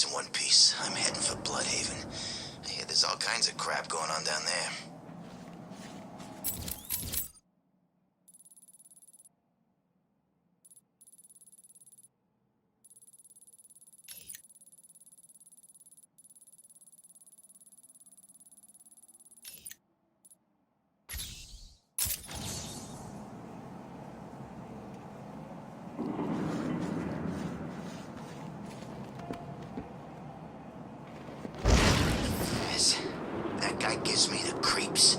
in one piece. I'm heading for Bloodhaven. I hear there's all kinds of crap going on down there. That guy gives me the creeps.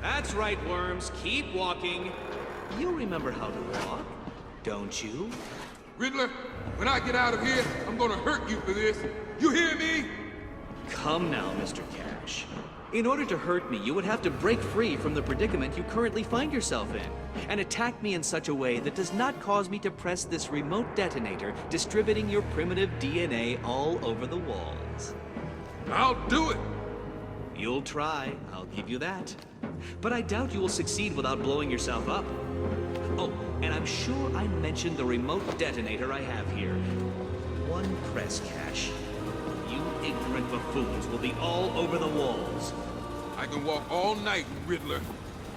That's right, worms. Keep walking. You remember how to walk, don't you? Riddler, when I get out of here, I'm gonna hurt you for this. You hear me? Come now, Mr. Cash. In order to hurt me, you would have to break free from the predicament you currently find yourself in, and attack me in such a way that does not cause me to press this remote detonator, distributing your primitive DNA all over the walls. I'll do it. You'll try, I'll give you that. But I doubt you will succeed without blowing yourself up. Oh, and I'm sure I mentioned the remote detonator I have here. One press, Cash. You ignorant buffoons will be all over the walls. I can walk all night, Riddler.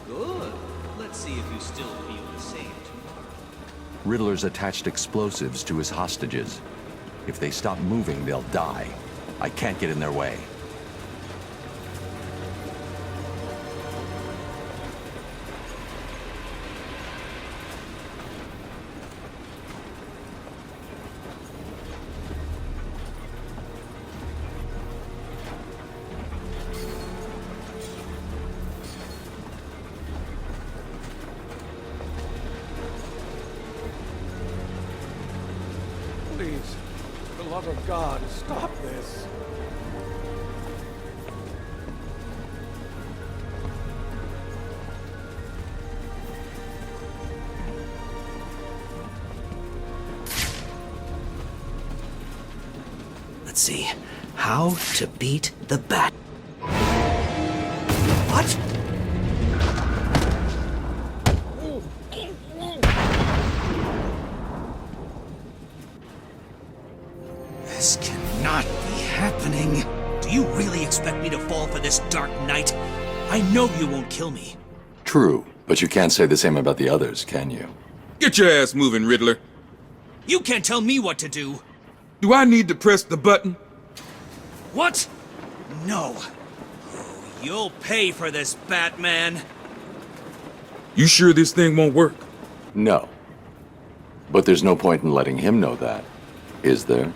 Good. Let's see if you still feel the same tomorrow. Riddler's attached explosives to his hostages. If they stop moving, they'll die. I can't get in their way. Please, for the love of God, stop this. Let's see. How to beat the Bat. What? This cannot be happening. Do you really expect me to fall for this dark night? I know you won't kill me. True, but you can't say the same about the others, can you? Get your ass moving, Riddler. You can't tell me what to do. Do I need to press the button? What? No. You'll pay for this, Batman. You sure this thing won't work? No. But there's no point in letting him know that, is there?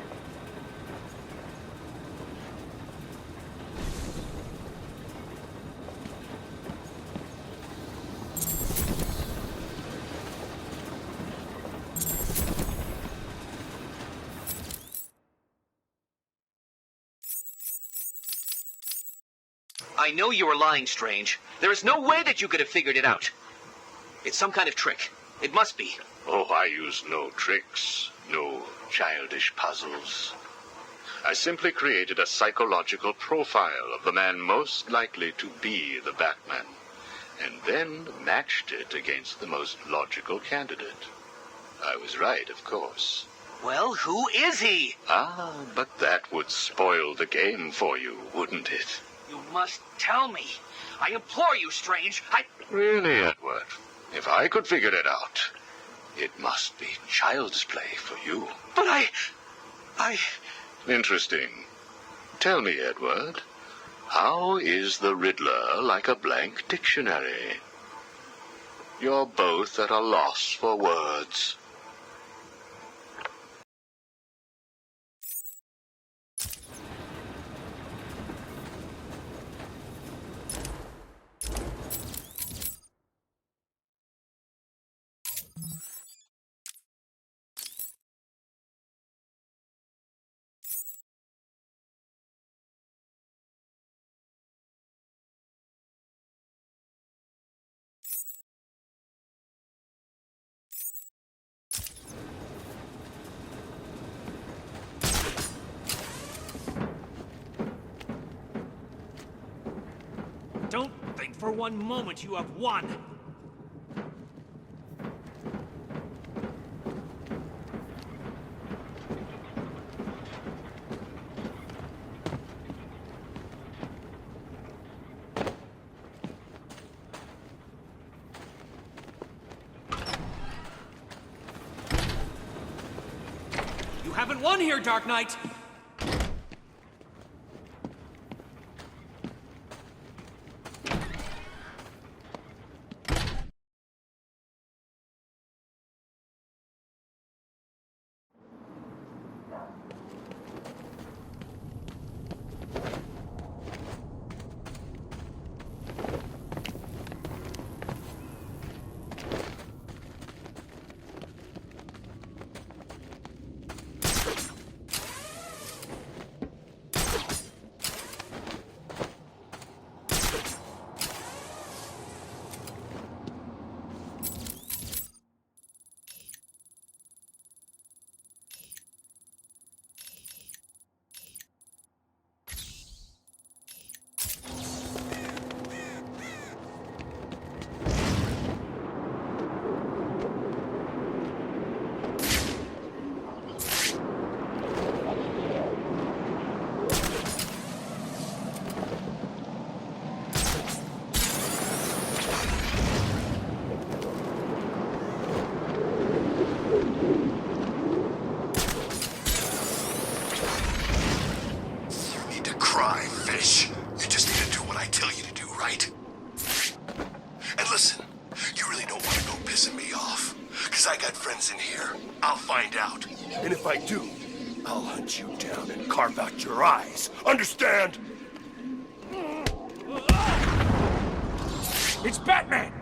I know you were lying, Strange. There is no way that you could have figured it out. It's some kind of trick. It must be. Oh, I use no tricks, no childish puzzles. I simply created a psychological profile of the man most likely to be the Batman, and then matched it against the most logical candidate. I was right, of course. Well, who is he? Ah, but that would spoil the game for you, wouldn't it? You must tell me. I implore you, Strange. Really, Edward? If I could figure it out, it must be child's play for you. But I... Interesting. Tell me, Edward, how is the Riddler like a blank dictionary? You're both at a loss for words. Don't think for one moment you have won. You haven't won here, Dark Knight! In here. I'll find out. And if I do, I'll hunt you down and carve out your eyes. Understand? It's Batman!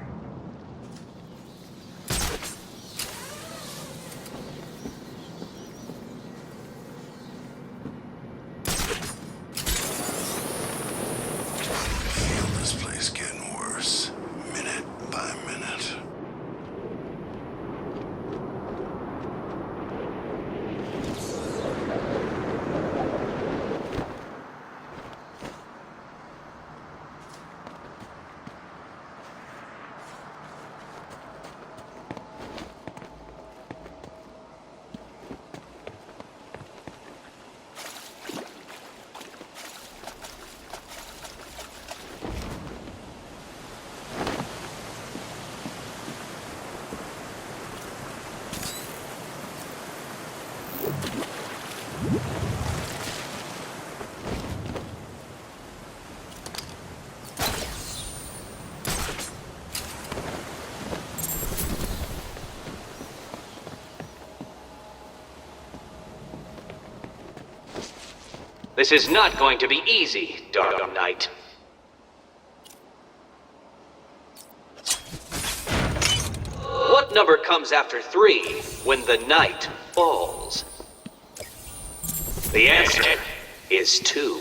I feel this place getting worse, minute by minute. This is not going to be easy, Dark Knight. What number comes after 3 when the night falls? The answer is 2.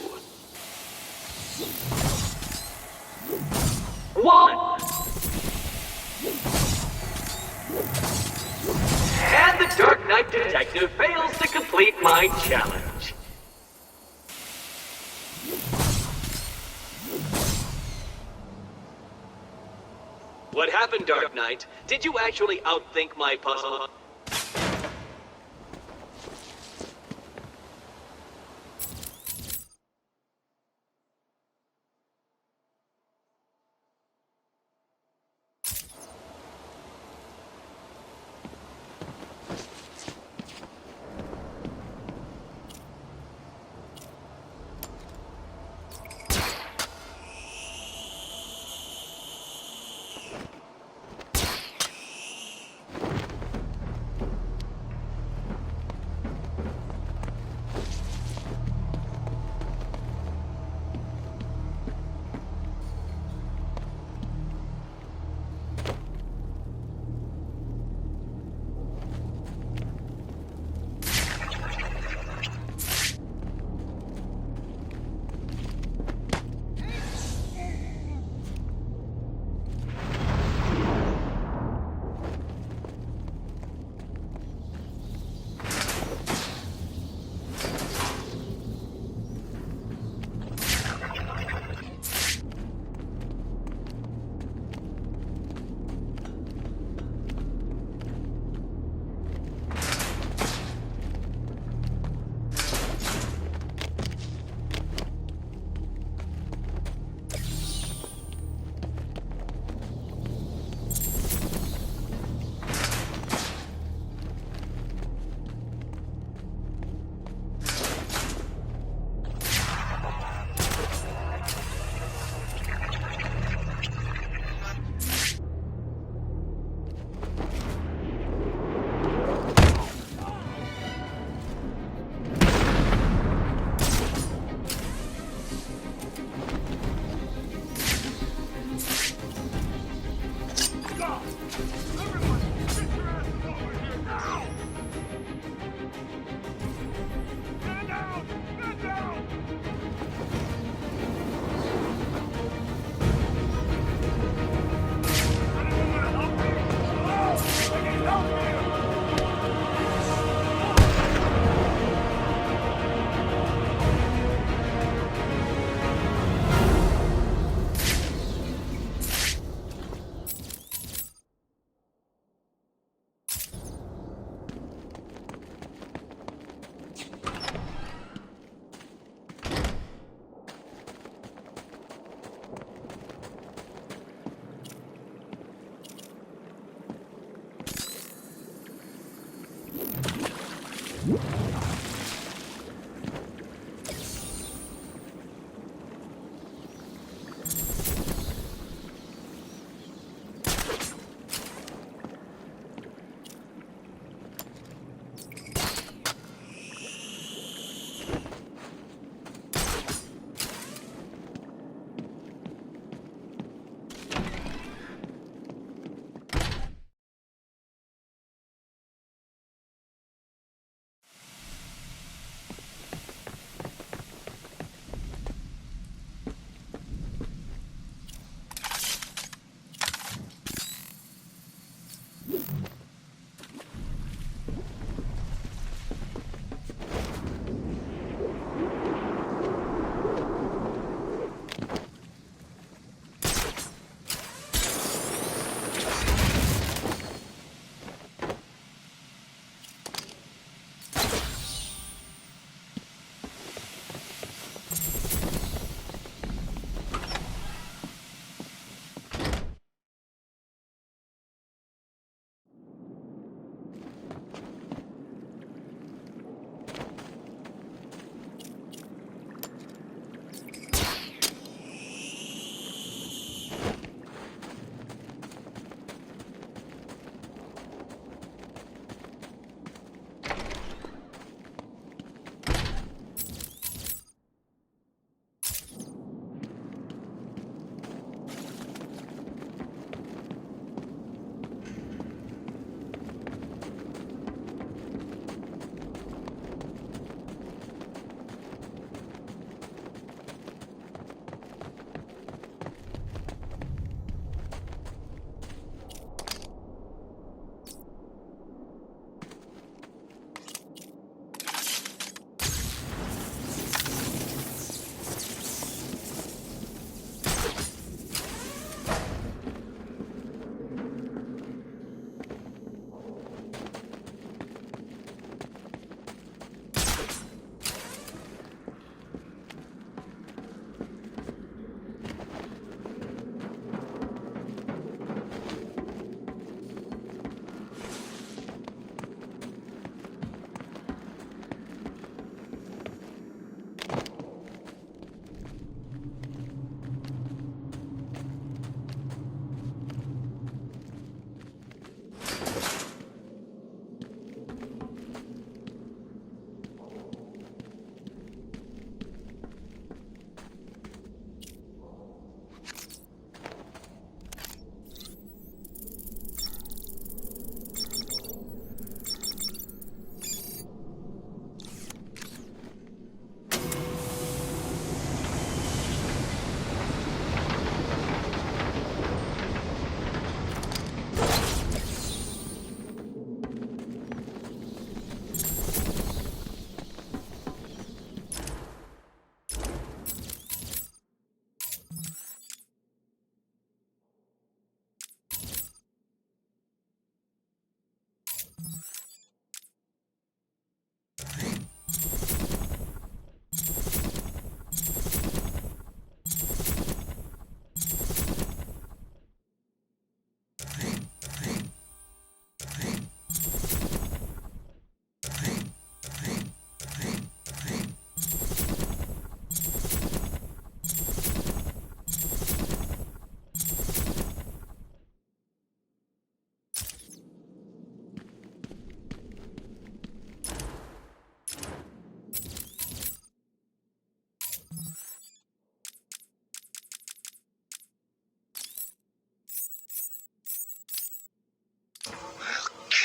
1. And the Dark Knight detective fails to complete my challenge. What happened, Dark Knight? Did you actually outthink my puzzle?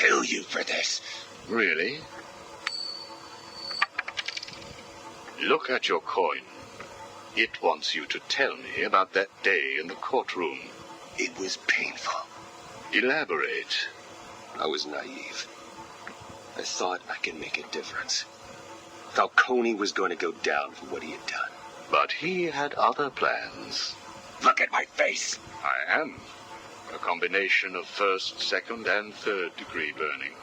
kill you for this. Really? Look at your coin. It wants you to tell me about that day in the courtroom. It was painful. Elaborate. I was naive. I thought I could make a difference. Falcone was going to go down for what he had done. But he had other plans. Look at my face. I am. A combination of first, second, and third degree burning.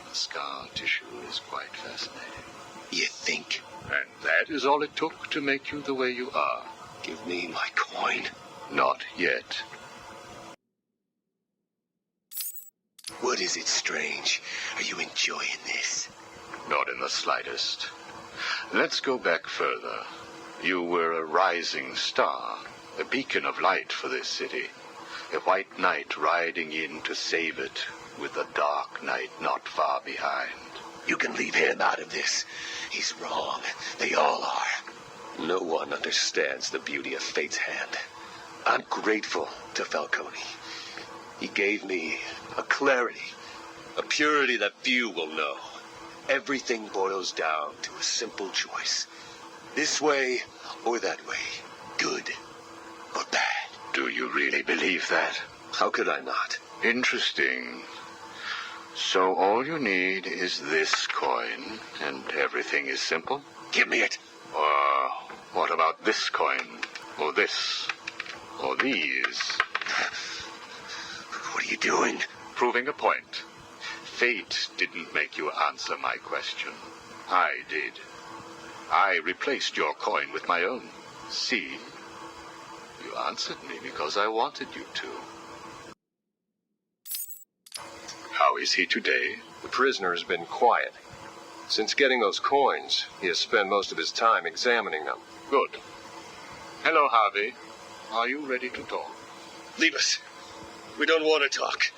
The scar tissue is quite fascinating. You think? And that is all it took to make you the way you are. Give me my coin. Not yet. What is it, Strange? Are you enjoying this? Not in the slightest. Let's go back further. You were a rising star, a beacon of light for this city. A white knight riding in to save it, with a dark knight not far behind. You can leave him out of this. He's wrong. They all are. No one understands the beauty of fate's hand. I'm grateful to Falcone. He gave me a clarity, a purity that few will know. Everything boils down to a simple choice. This way or that way. Good or bad. Do you really believe that? How could I not? Interesting. So all you need is this coin, and everything is simple? Give me it. Or what about this coin? Or this? Or these? What are you doing? Proving a point. Fate didn't make you answer my question. I did. I replaced your coin with my own. See? You answered me because I wanted you to. How is he today? The prisoner has been quiet. Since getting those coins, he has spent most of his time examining them. Good. Hello, Harvey. Are you ready to talk? Leave us. We don't want to talk.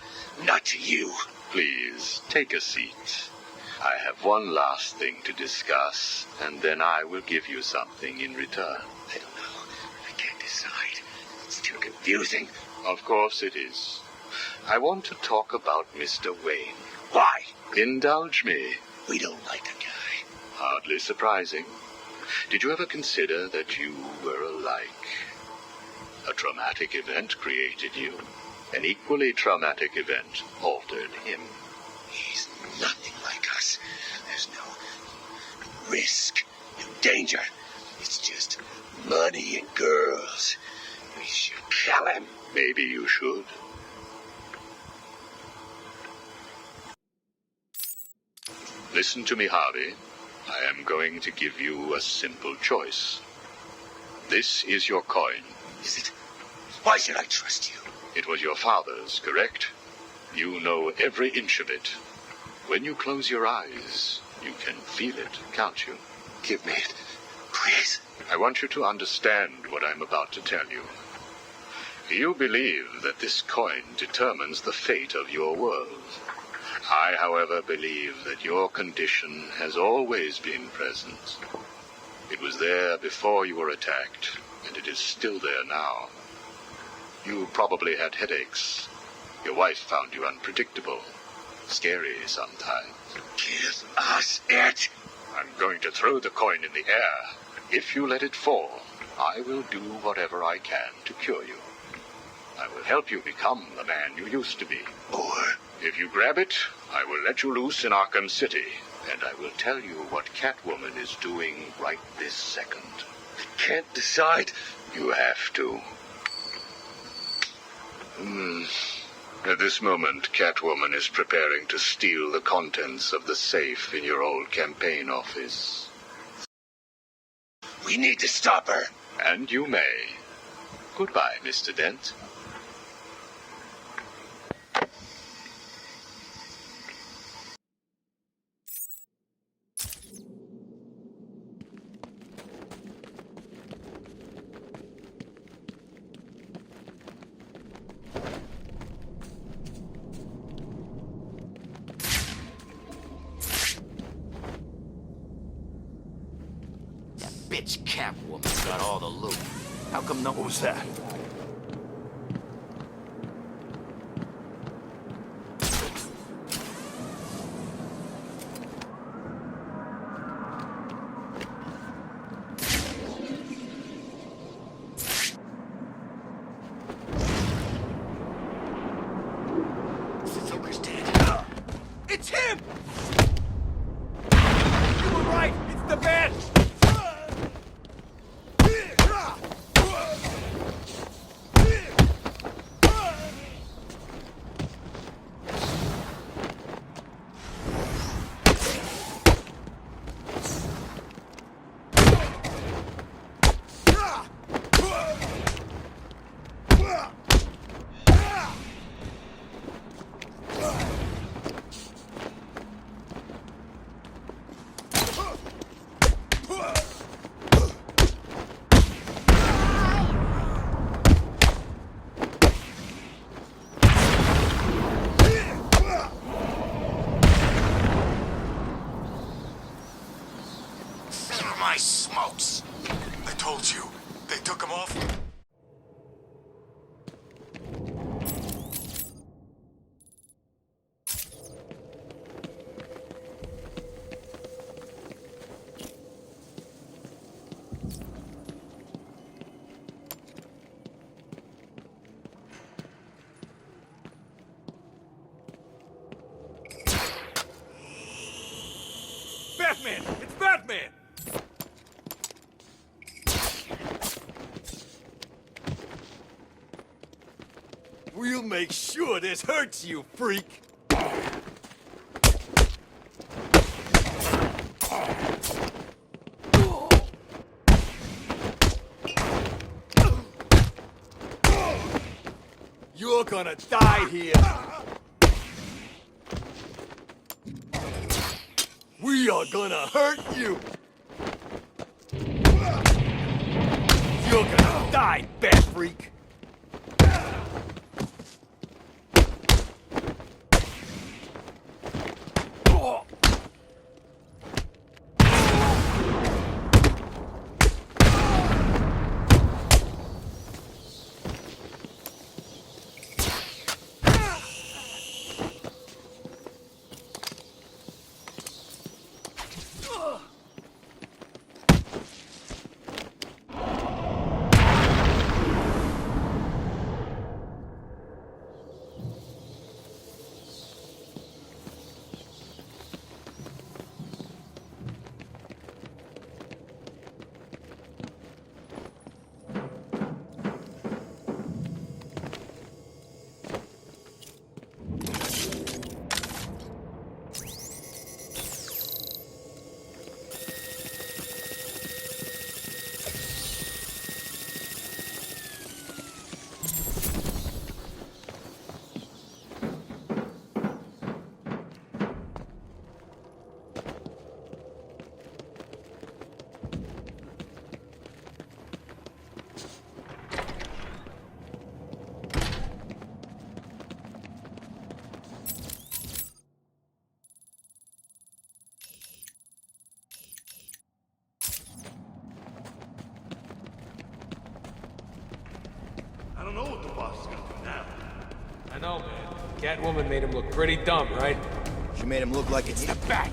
Not to you. Please, take a seat. I have one last thing to discuss, and then I will give you something in return. I don't know. I can't decide. It's too confusing. Of course it is. I want to talk about Mr. Wayne. Why? Indulge me. We don't like the guy. Hardly surprising. Did you ever consider that you were alike? A traumatic event created you. An equally traumatic event altered him. He's nothing like us. There's no risk, no danger. It's just money and girls. We should kill him. Maybe you should. Listen to me, Harvey. I am going to give you a simple choice. This is your coin. Is it? Why should I trust you? It was your father's, correct? You know every inch of it. When you close your eyes, you can feel it, can't you? Give me it, please. I want you to understand what I'm about to tell you. You believe that this coin determines the fate of your world. I, however, believe that your condition has always been present. It was there before you were attacked, and it is still there now. You probably had headaches. Your wife found you unpredictable. Scary sometimes. Give us it. I'm going to throw the coin in the air. If you let it fall, I will do whatever I can to cure you. I will help you become the man you used to be. Or if you grab it, I will let you loose in Arkham City, and I will tell you what Catwoman is doing right this second. I can't decide. You have to. At this moment, Catwoman is preparing to steal the contents of the safe in your old campaign office. We need to stop her. And you may. Goodbye, Mr. Dent. Bitch Catwoman got all the loot. How come no one was that? him! You were right! It's the bench! My smokes! I told you, they took him off. Batman! It's Batman! We'll make sure this hurts you, freak! You're gonna die here! We are gonna hurt you! You're gonna die, bat freak! I don't know what the boss is gonna do now. I know, man. Catwoman made him look pretty dumb, right? She made him look like it's the bat.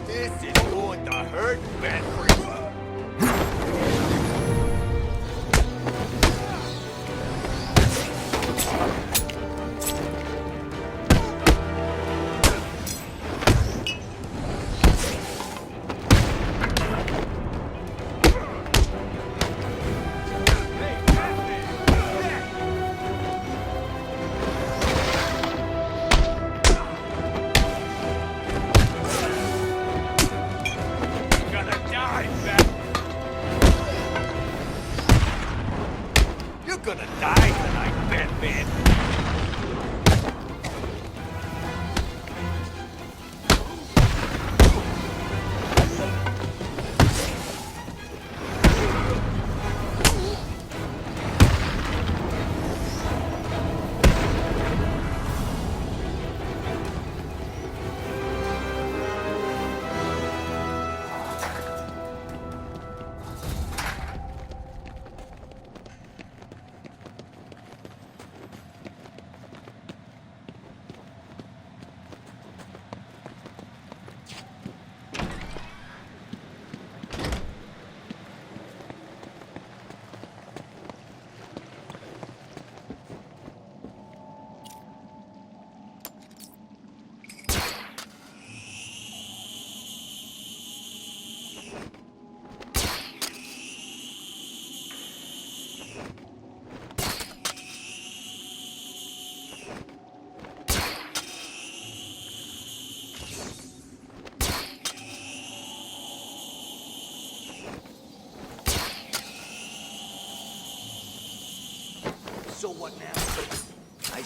This is going to hurt, bat freak. Gonna die!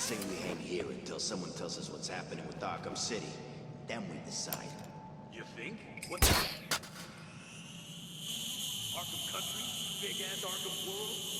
say we hang here until someone tells us what's happening with Arkham City. Then we decide. You think? What the... Arkham Country? Big-ass Arkham World?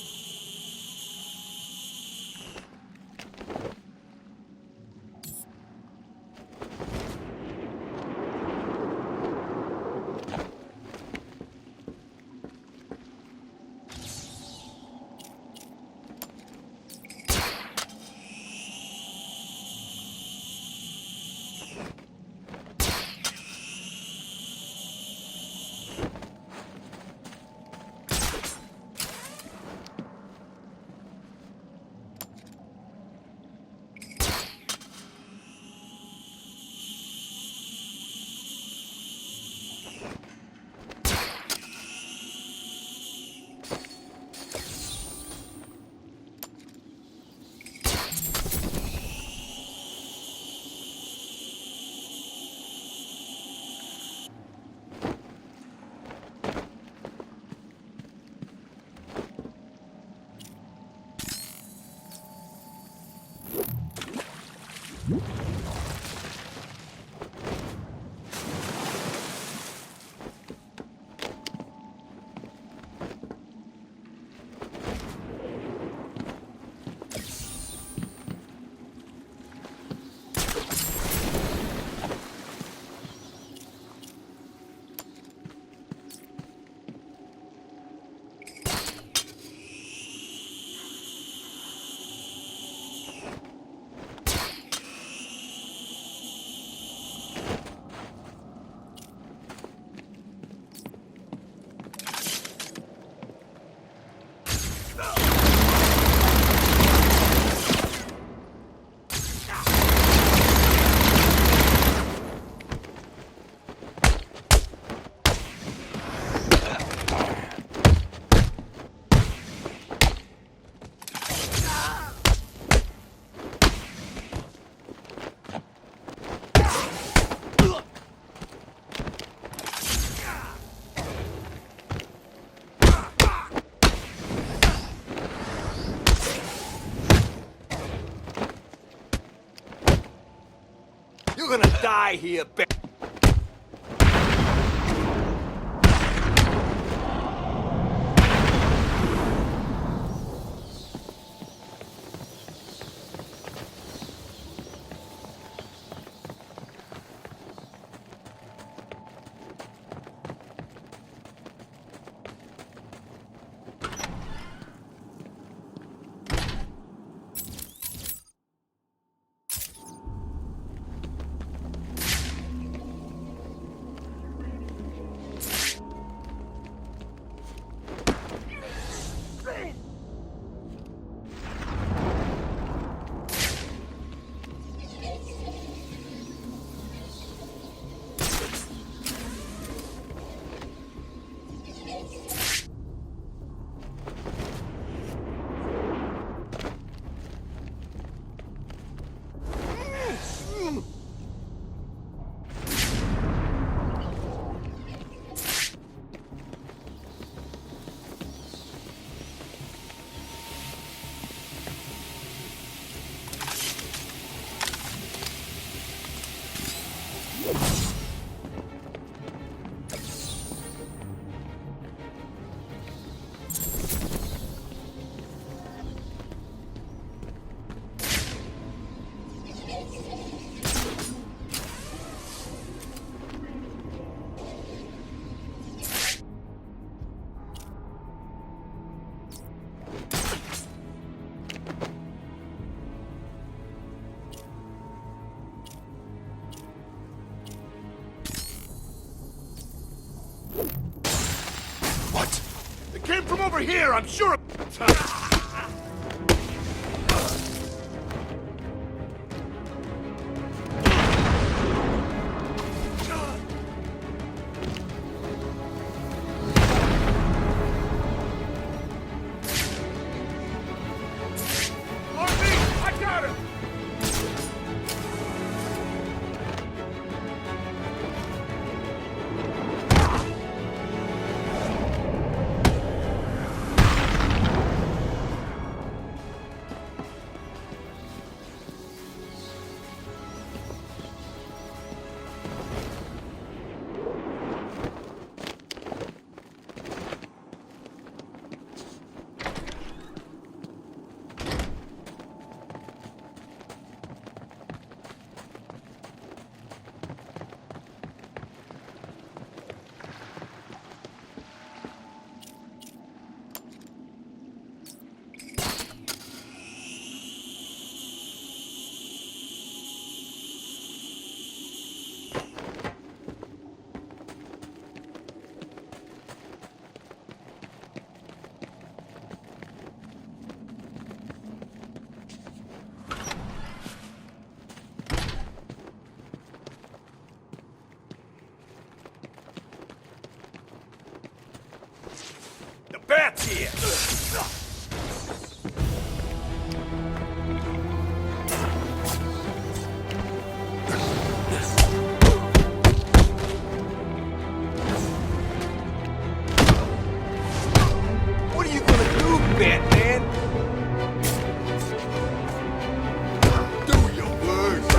You're gonna die here, Came from over here, I'm sure. I got him. bats here! What are you gonna do, Batman? Do your worst!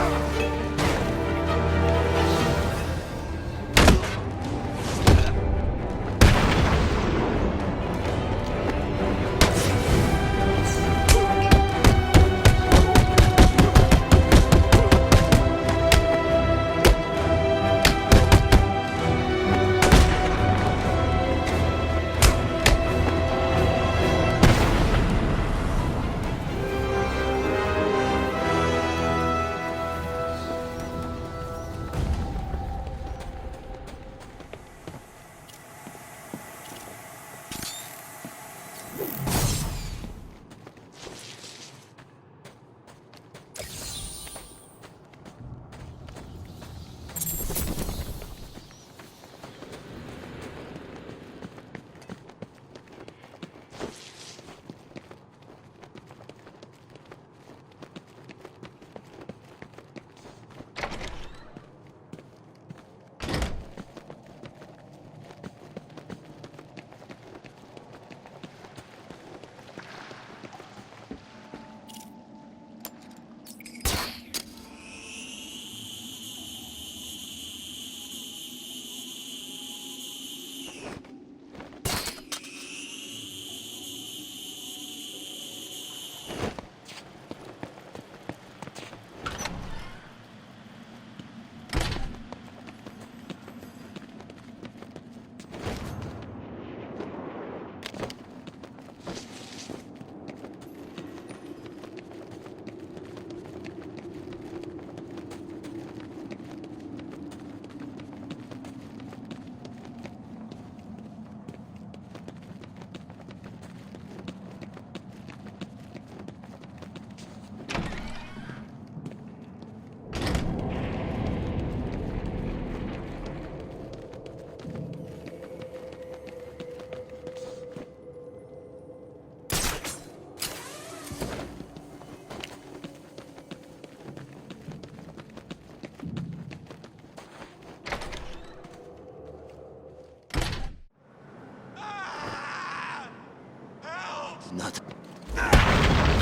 Nothing.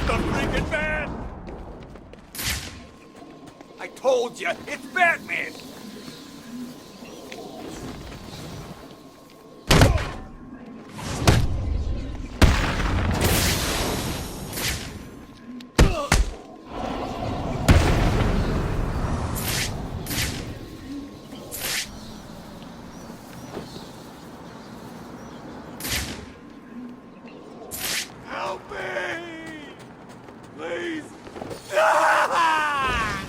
The freaking man! I told you, it's Batman! Help me! Please! Ah!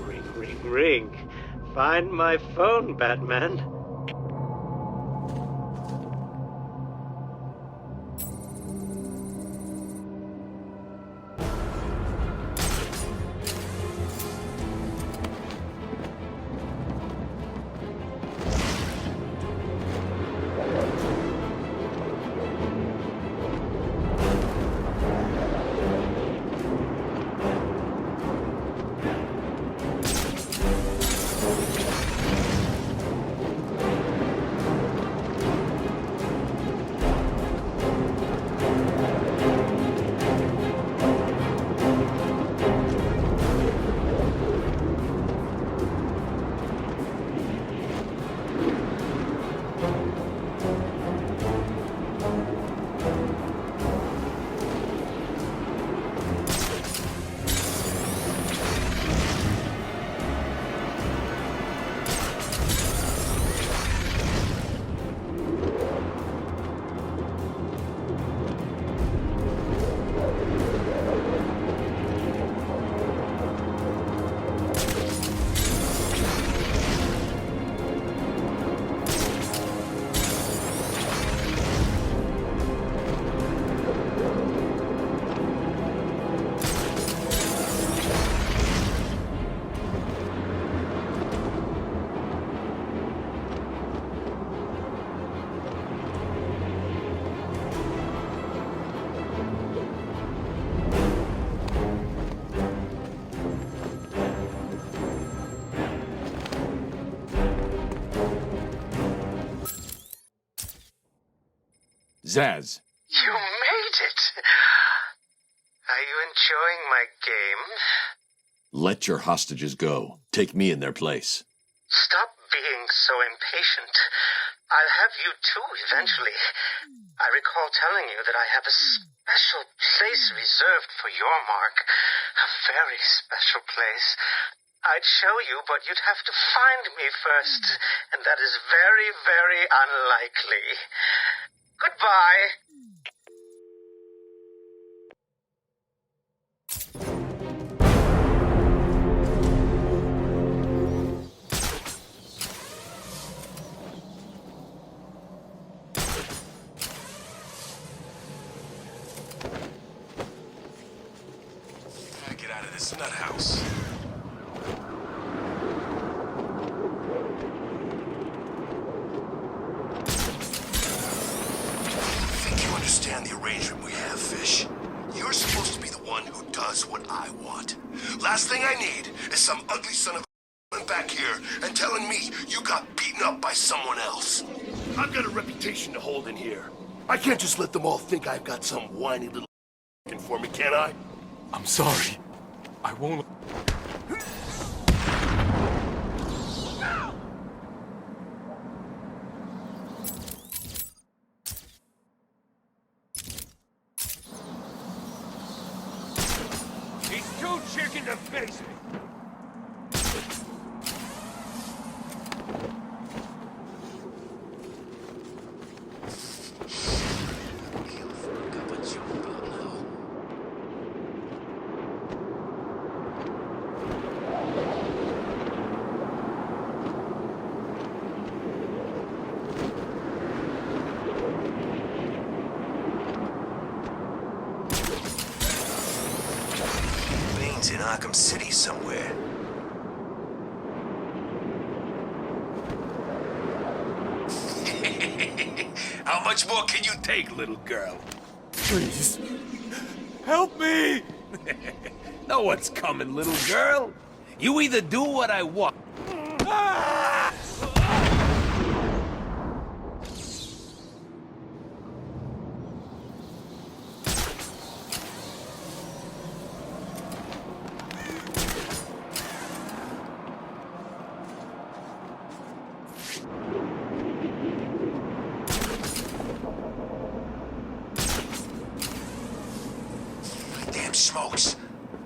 Ring, ring, ring. Find my phone, Batman. Zsasz. You made it! Are you enjoying my game? Let your hostages go. Take me in their place. Stop being so impatient. I'll have you too eventually. I recall telling you that I have a special place reserved for your mark. A very special place. I'd show you, but you'd have to find me first. And that is very, very unlikely. Goodbye. Get out of this nut house. Understand the arrangement we have, Fish. You're supposed to be the one who does what I want. Last thing I need is some ugly son of a back here and telling me you got beaten up by someone else. I've got a reputation to hold in here. I can't just let them all think I've got some whiny little for me, can I? I'm sorry. I won't... Chicken to face me. In Arkham City somewhere. How much more can you take, little girl? Please. Help me! No one's coming, little girl. You either do what I want. Smokes.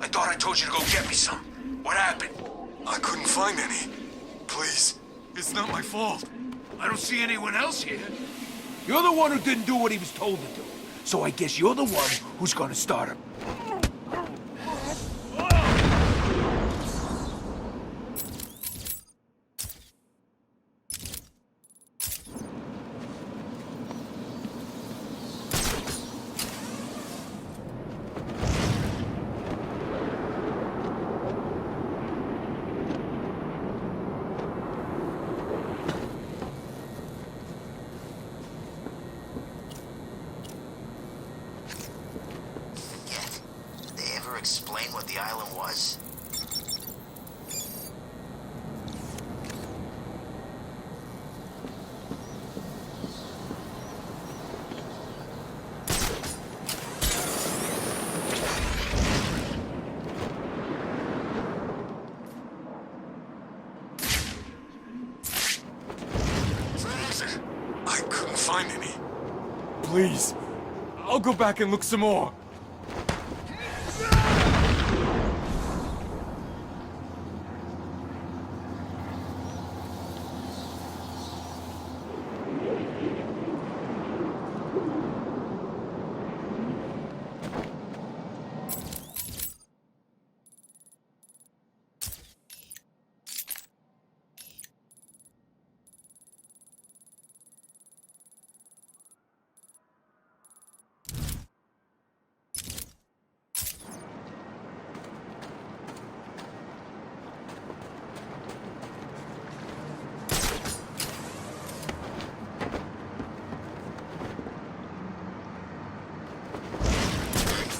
I thought I told you to go get me some. What happened? I couldn't find any. Please, it's not my fault. I don't see anyone else here. You're the one who didn't do what he was told to do. So I guess you're the one who's gonna start him. Explain what the island was? I couldn't find any. Please, I'll go back and look some more.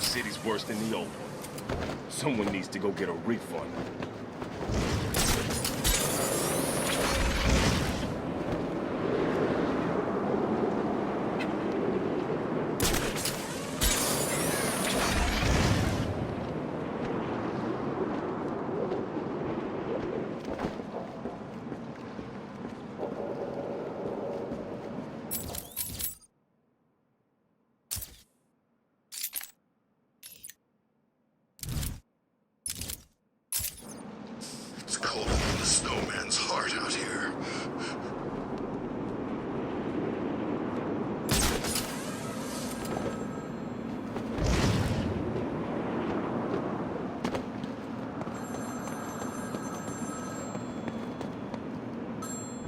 City's worse than the old one. Someone needs to go get a refund. snowman's heart out here.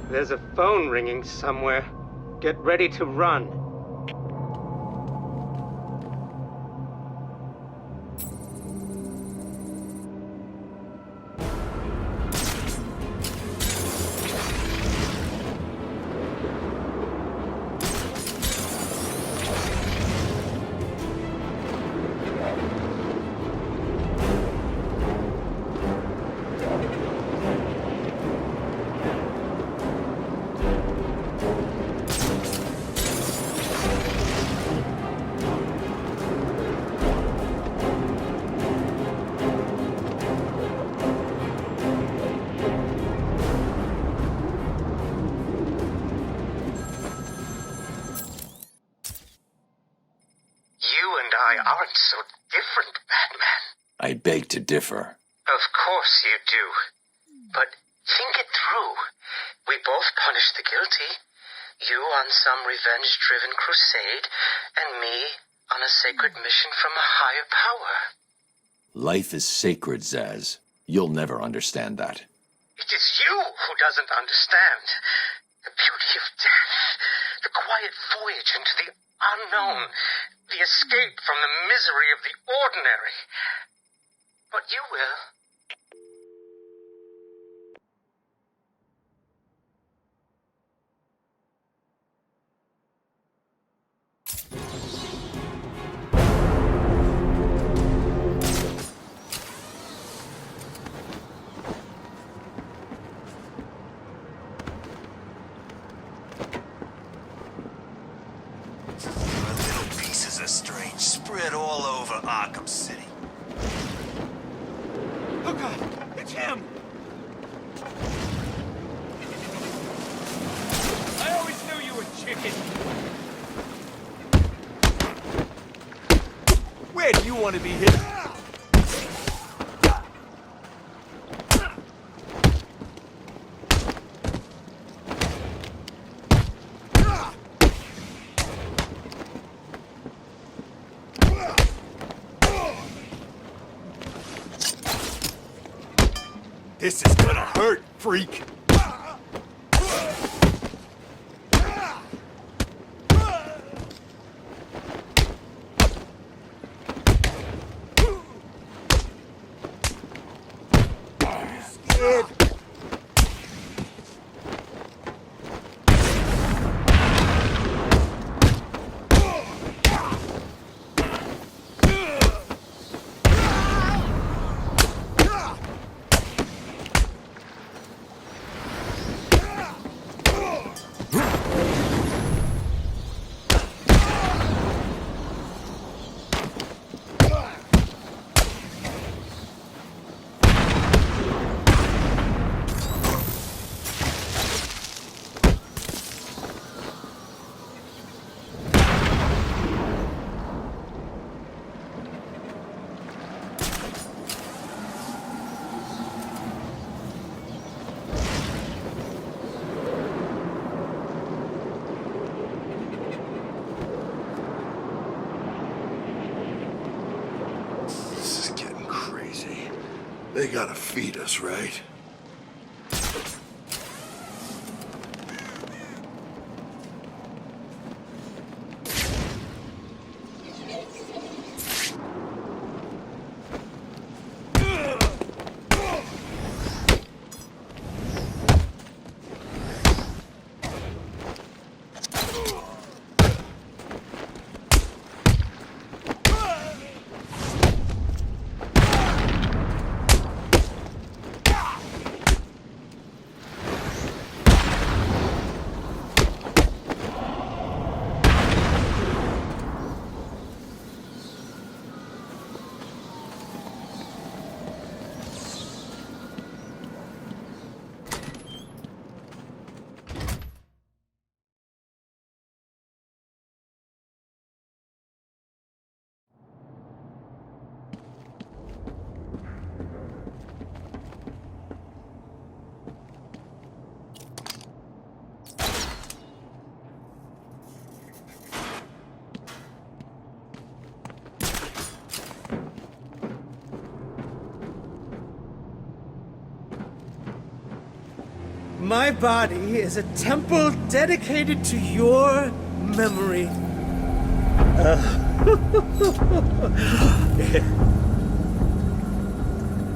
There's a phone ringing somewhere. Get ready to run. Aren't so different, Batman. I beg to differ. Of course you do. But think it through. We both punish the guilty. You on some revenge-driven crusade, and me on a sacred mission from a higher power. Life is sacred, Zsasz. You'll never understand that. It is you who doesn't understand. The beauty of death. The quiet voyage into the unknown. The escape from the misery of the ordinary. But you will. Strange spread all over Arkham City. Oh God, it's him! I always knew you were chicken. Where do you want to be hit? This is gonna hurt, freak! They gotta feed us, right? My body is a temple dedicated to your memory.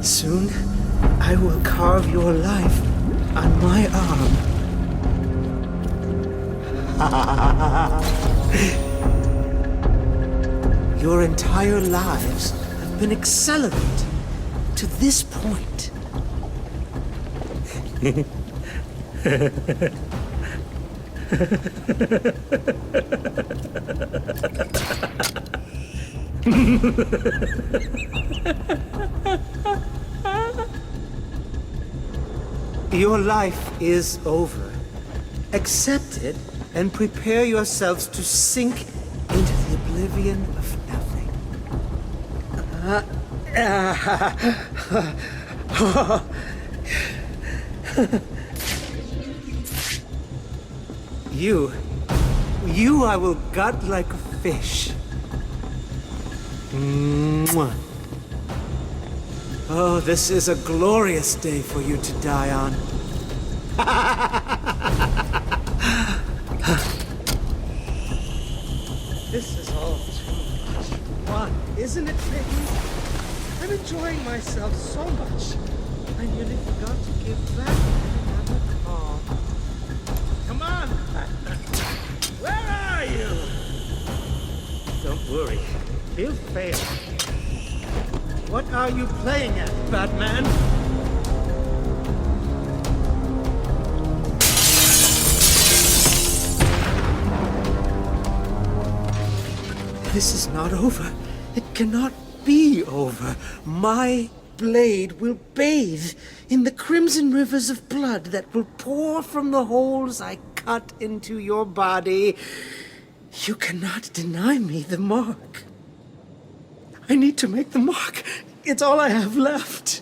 Soon, I will carve your life on my arm. Your entire lives have been accelerated to this point. Your life is over. Accept it and prepare yourselves to sink into the oblivion of nothing. You I will gut like a fish. Mwah. Oh, this is a glorious day for you to die on. This is all too much fun, isn't it, Peyton? I'm enjoying myself so much. I nearly forgot to give back another call. Come on! Where are you? Don't worry. He'll fail. What are you playing at, Batman? This is not over. It cannot be over. My blade will bathe in the crimson rivers of blood that will pour from the holes I cut into your body. You cannot deny me the mark. I need to make the mark. It's all I have left.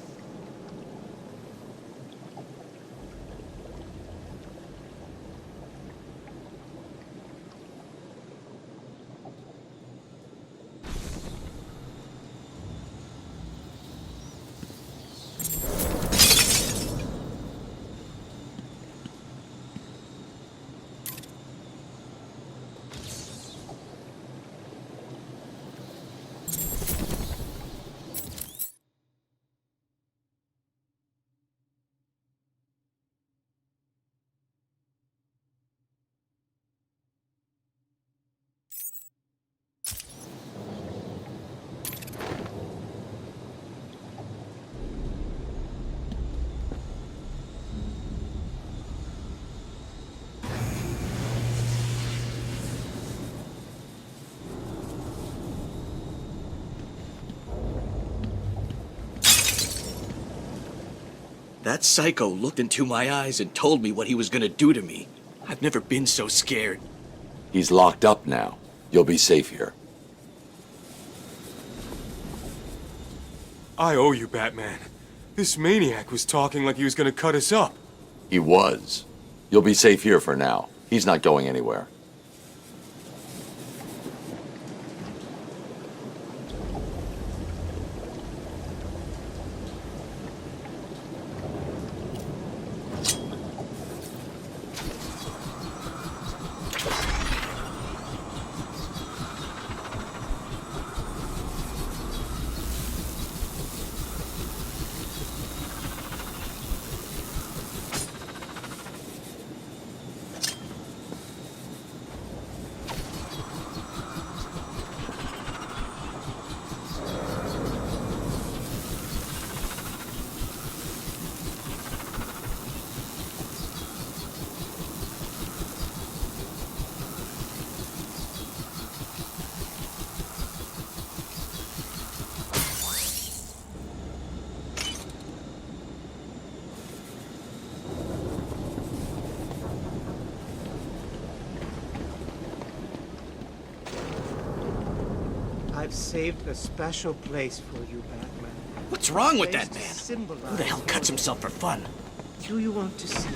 That psycho looked into my eyes and told me what he was gonna do to me. I've never been so scared. He's locked up now. You'll be safe here. I owe you, Batman. This maniac was talking like he was gonna cut us up. He was. You'll be safe here for now. He's not going anywhere. I've saved a special place for you, Batman. What's wrong with that man? Who the hell cuts himself for fun? Do you want to see?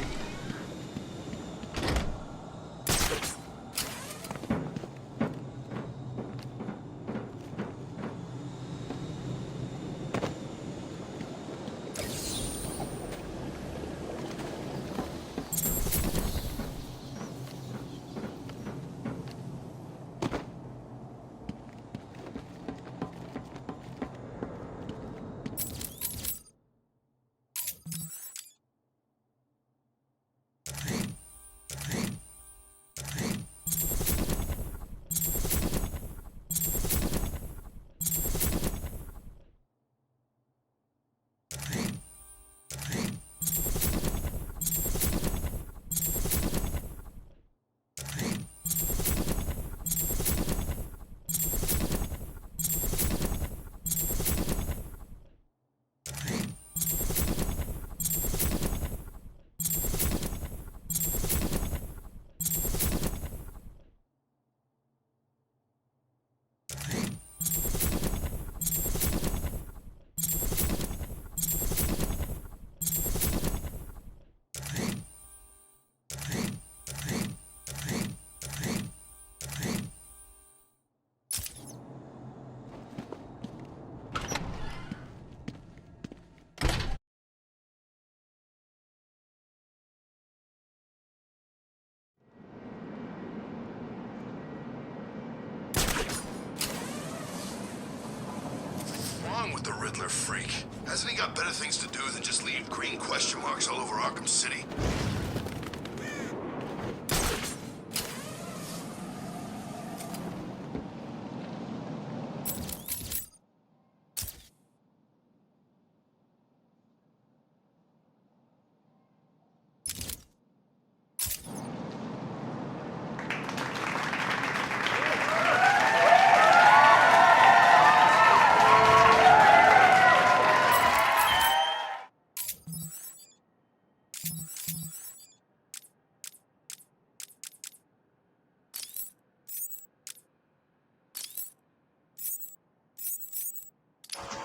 Riddler freak. Hasn't he got better things to do than just leave green question marks all over Arkham City?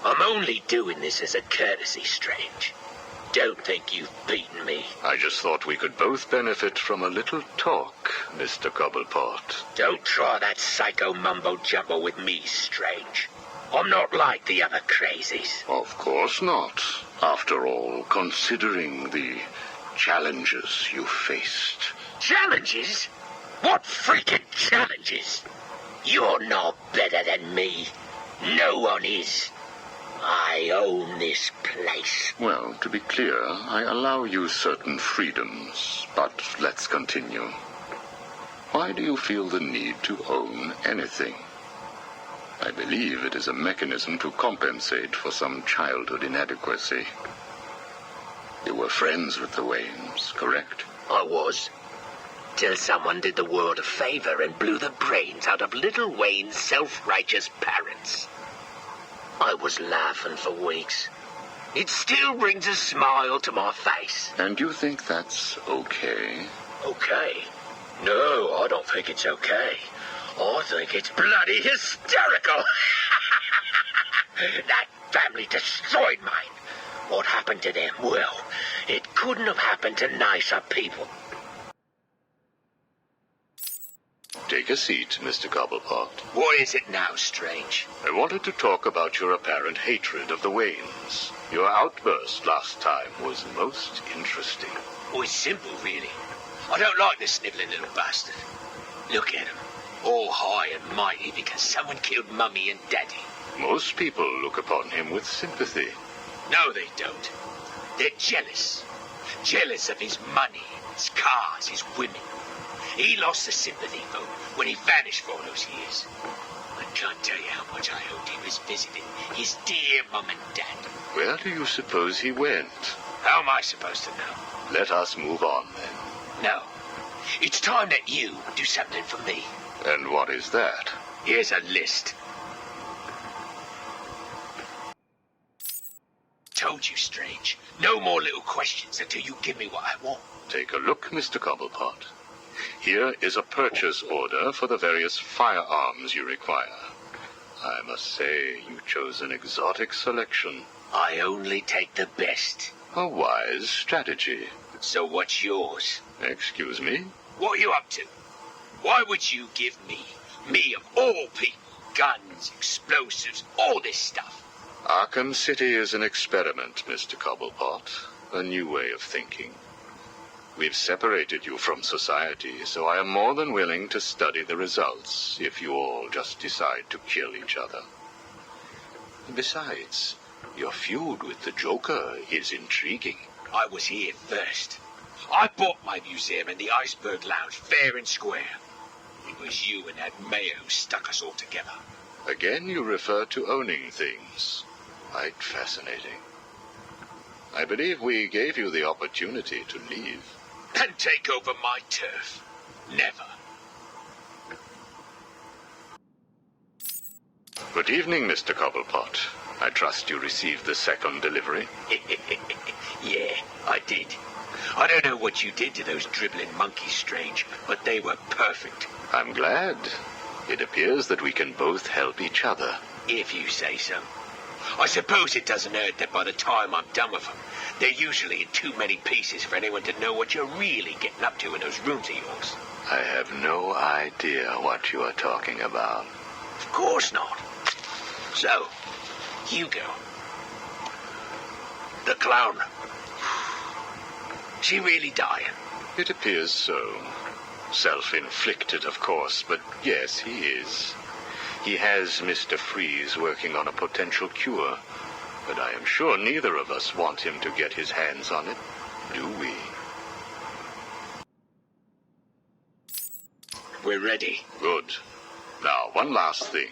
I'm only doing this as a courtesy, Strange. Don't think you've beaten me. I just thought we could both benefit from a little talk, Mr. Cobblepot. Don't try that psycho mumbo-jumbo with me, Strange. I'm not like the other crazies. Of course not. After all, considering the challenges you faced. Challenges? What freaking challenges? You're no better than me. No one is. I own this place. Well, to be clear, I allow you certain freedoms, but let's continue. Why do you feel the need to own anything? I believe it is a mechanism to compensate for some childhood inadequacy. You were friends with the Waynes, correct? I was. Till someone did the world a favor and blew the brains out of little Wayne's self-righteous parents. I was laughing for weeks. It still brings a smile to my face. And you think that's okay? Okay? No, I don't think it's okay. I think it's bloody hysterical. That family destroyed mine. What happened to them? Well, it couldn't have happened to nicer people. Take a seat, Mr. Cobblepot. What is it now, Strange? I wanted to talk about your apparent hatred of the Waynes. Your outburst last time was most interesting. Oh, it's simple, really. I don't like this sniveling little bastard. Look at him. All high and mighty because someone killed Mummy and Daddy. Most people look upon him with sympathy. No, they don't. They're jealous. Jealous of his money, his cars, his women. He lost the sympathy vote when he vanished for all those years. I can't tell you how much I hoped he was visiting his dear Mum and Dad. Where do you suppose he went? How am I supposed to know? Let us move on, then. No. It's time that you do something for me. And what is that? Here's a list. Told you, Strange. No more little questions until you give me what I want. Take a look, Mr. Cobblepot. Here is a purchase order for the various firearms you require. I must say, you chose an exotic selection. I only take the best. A wise strategy. So what's yours? Excuse me? What are you up to? Why would you give me of all people, guns, explosives, all this stuff? Arkham City is an experiment, Mr. Cobblepot. A new way of thinking. We've separated you from society, so I am more than willing to study the results if you all just decide to kill each other. Besides, your feud with the Joker is intriguing. I was here first. I bought my museum in the Iceberg Lounge fair and square. It was you and that mayor who stuck us all together. Again, you refer to owning things. Quite fascinating. I believe we gave you the opportunity to leave. And take over my turf. Never. Good evening, Mr. Cobblepot. I trust you received the second delivery. Yeah, I did. I don't know what you did to those dribbling monkeys, Strange, but they were perfect. I'm glad. It appears that we can both help each other. If you say so. I suppose it doesn't hurt that by the time I'm done with them, they're usually in too many pieces for anyone to know what you're really getting up to in those rooms of yours. I have no idea what you are talking about. Of course not. So, Hugo. The clown. She really dying? It appears so. Self-inflicted, of course, but yes, he is. He has Mr. Freeze working on a potential cure. But I am sure neither of us want him to get his hands on it, do we? We're ready. Good. Now, one last thing.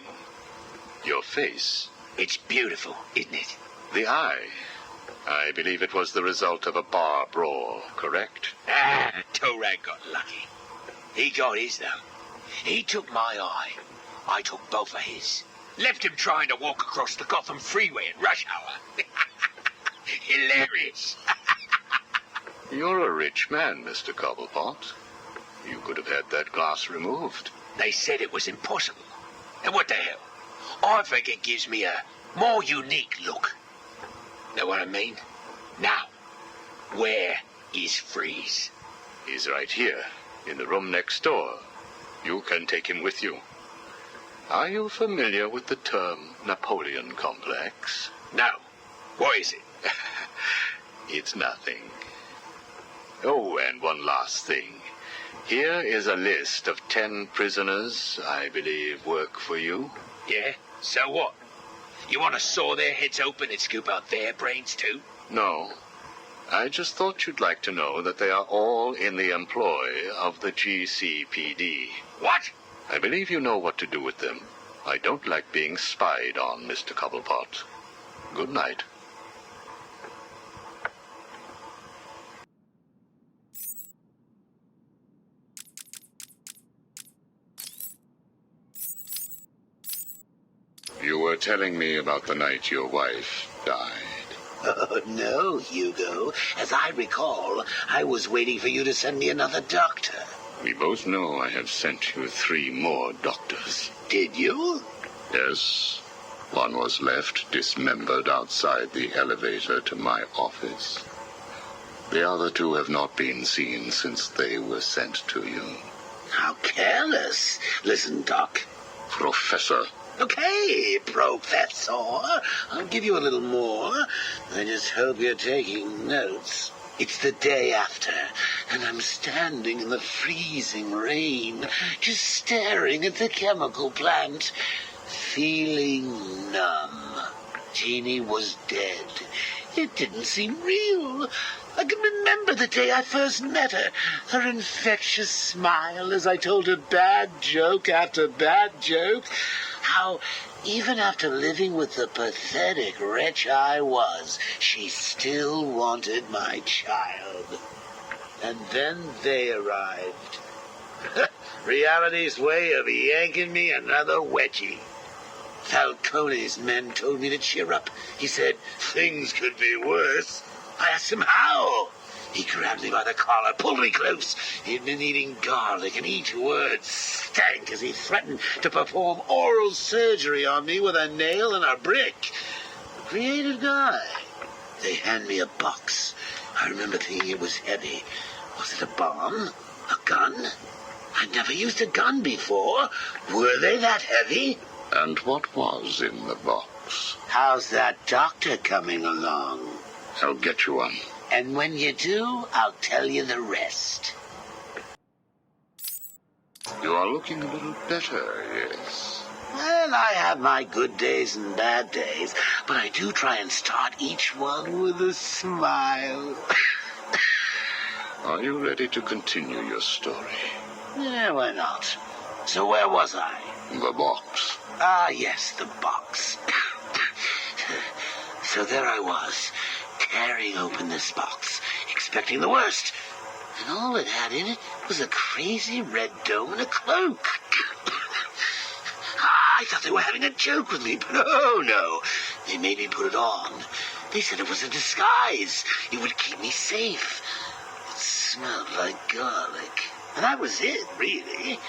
Your face. It's beautiful, isn't it? The eye. I believe it was the result of a bar brawl, correct? Torag got lucky. He got his, though. He took my eye. I took both of his. Left him trying to walk across the Gotham freeway at rush hour. Hilarious. You're a rich man, Mr. Cobblepot. You could have had that glass removed. They said it was impossible. And what the hell? I think it gives me a more unique look. Know what I mean? Now, where is Freeze? He's right here, in the room next door. You can take him with you. Are you familiar with the term Napoleon complex? No. What is it? It's nothing. Oh, and one last thing. Here is a list of 10 prisoners I believe work for you. Yeah? So what? You want to saw their heads open and scoop out their brains too? No. I just thought you'd like to know that they are all in the employ of the GCPD. What? I believe you know what to do with them. I don't like being spied on, Mr. Cobblepot. Good night. You were telling me about the night your wife died. Oh, no, Hugo. As I recall, I was waiting for you to send me another doctor. We both know I have sent you 3 more doctors. Did you? Yes. One was left dismembered outside the elevator to my office. The other 2 have not been seen since they were sent to you. How careless. Listen, Doc. Professor. Okay, Professor. I'll give you a little more. I just hope you're taking notes. It's the day after, and I'm standing in the freezing rain, just staring at the chemical plant, feeling numb. Jeannie was dead. It didn't seem real. I can remember the day I first met her. Her infectious smile as I told her bad joke after bad joke. How, even after living with the pathetic wretch I was, she still wanted my child. And then they arrived. Reality's way of yanking me another wedgie. Falcone's men told me to cheer up. He said things could be worse. I asked him how. He grabbed me by the collar, pulled me close. He'd been eating garlic, and each word stank as he threatened to perform oral surgery on me with a nail and a brick. A creative guy. They hand me a box. I remember thinking it was heavy. Was it a bomb? A gun? I'd never used a gun before. Were they that heavy? And what was in the box? How's that doctor coming along? I'll get you one. And when you do, I'll tell you the rest. You are looking a little better, yes. Well, I have my good days and bad days, but I do try and start each one with a smile. Are you ready to continue your story? Yeah, why not? So where was I? The box. Ah, yes, the box. So there I was, tearing open this box, expecting the worst. And all it had in it was a crazy red dome and a cloak. I thought they were having a joke with me, but no. They made me put it on. They said it was a disguise. It would keep me safe. It smelled like garlic. And that was it, really.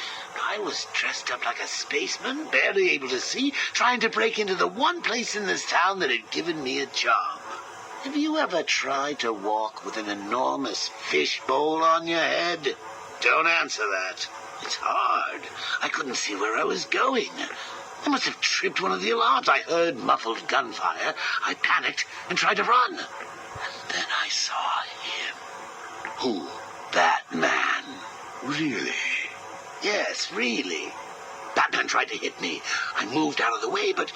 I was dressed up like a spaceman, barely able to see, trying to break into the one place in this town that had given me a job. Have you ever tried to walk with an enormous fishbowl on your head? Don't answer that. It's hard. I couldn't see where I was going. I must have tripped one of the alarms. I heard muffled gunfire. I panicked and tried to run. And then I saw him. Who? That man. Really? Yes, really. Batman tried to hit me. I moved out of the way, but,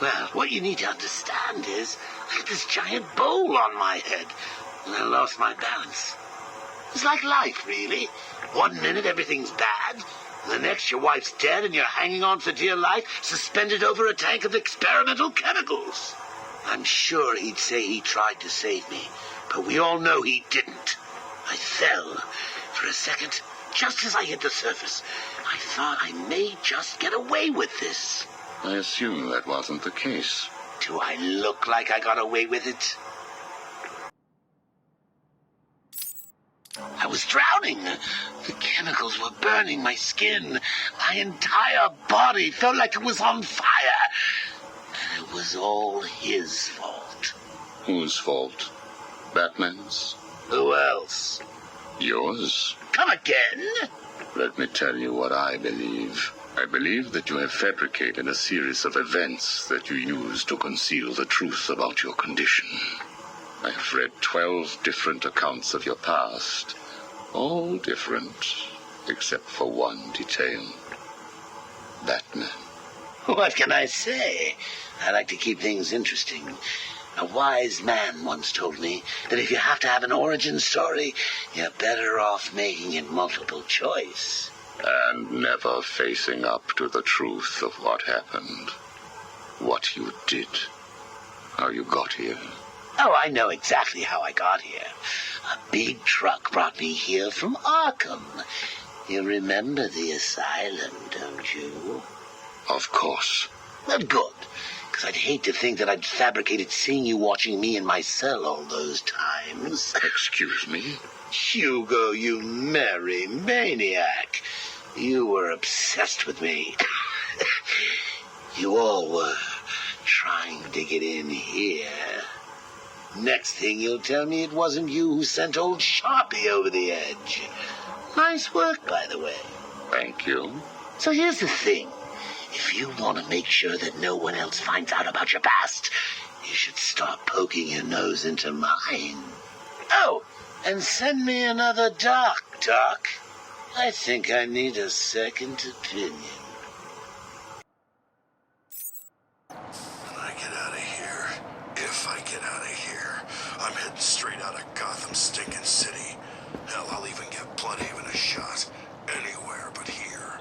well, what you need to understand is I had this giant bowl on my head, and I lost my balance. It's like life, really. 1 minute everything's bad, the next your wife's dead and you're hanging on for dear life, suspended over a tank of experimental chemicals. I'm sure he'd say he tried to save me, but we all know he didn't. I fell. For a second, just as I hit the surface, I thought I may just get away with this. I assume that wasn't the case. Do I look like I got away with it? I was drowning. The chemicals were burning my skin. My entire body felt like it was on fire. And it was all his fault. Whose fault? Batman's? Who else? Yours? Come again? Let me tell you what I believe. I believe that you have fabricated a series of events that you use to conceal the truth about your condition. I have read 12 different accounts of your past. All different, except for one detail. Batman. What can I say? I like to keep things interesting. A wise man once told me that if you have to have an origin story, you're better off making it multiple choice. And never facing up to the truth of what happened. What you did. How you got here. Oh, I know exactly how I got here. A big truck brought me here from Arkham. You remember the asylum, don't you? Of course. Well, good. Because I'd hate to think that I'd fabricated seeing you watching me in my cell all those times. Excuse me? Hugo, you merry maniac. You were obsessed with me. You all were trying to get in here. Next thing you'll tell me it wasn't you who sent old Sharpie over the edge. Nice work, by the way. Thank you. So here's the thing. If you want to make sure that no one else finds out about your past, you should start poking your nose into mine. Oh, and send me another doc. I think I need a second opinion. When I get out of here, if I get out of here, I'm heading straight out of Gotham stinking city. Hell, I'll even give Bloodhaven a shot. Anywhere but here.